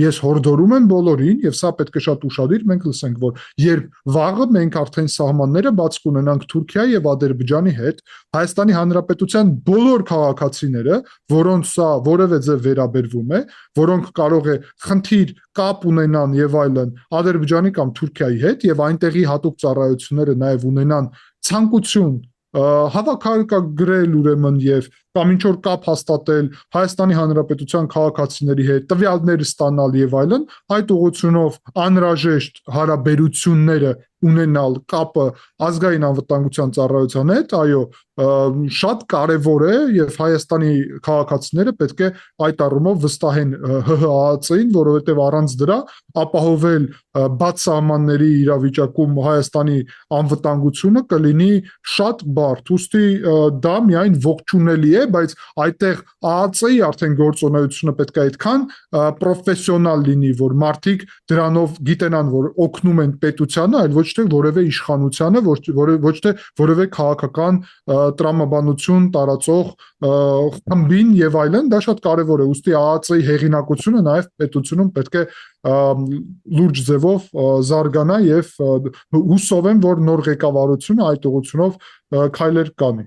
Ես հորդորում եմ բոլորին, եւ սա պետք է շատ ուշադիր մենք լսենք, որ երբ վաղը մենք արդեն սահմանները բաց կունենանք Թուրքիայի եւ Ադրբեջանի հետ, Հայաստանի Հանրապետության բոլոր քաղաքացիները, որոնց սա որևէ ձև վերաբերվում է, որոնք կարող է խնդիր կապ ունենան եւ այլն Ադրբեջանի կամ Թուրքիայի հետ եւ այնտեղի հատուկ ծառայությունները նաեւ ունենան ցանկություն հավաքագրել ուրեմն եւ կամ ինչ որ կապ հաստատել Հայաստանի Հանրապետության քաղաքացիների հետ, տվյալներ ստանալ եւ այլն, այդ ուղղությունով անհրաժեշտ հարաբերությունները ունենալ կապը ազգային անվտանգության ծառայության հետ, այո, շատ կարևոր է եւ Հայաստանի քաղաքացիները պետք է այդ առումով վստահեն ՀՀԱԱԾ-ին, որովհետեւ առանց դրա ապահովել բաց սահմանների իրավիճակում Հայաստանի անվտանգությունը կլինի շատ բարդ, ուստի դա միայն ողջունելի է, բայց այդտեղ ԱԱԾ-ի արդեն գործունեությունը պետք է այդքան պրոֆեսիոնալ լինի, որ մարդիկ դրանով գիտենան, որ օգնում են պետությանը, այլ ոչ թե որևէ իշխանությանը, ոչ թե որևէ քաղաքական տրամաբանություն տարածող խմբին եւ այլն, դա շատ կարեւոր է, ուստի ԱԱԾ-ի հեղինակությունը նաեւ պետությունում պետք է լուրջ ձևով զարգանա եւ հուսով եմ, որ նոր ղեկավարությունը այդ ուղղությունով քայլեր կանի։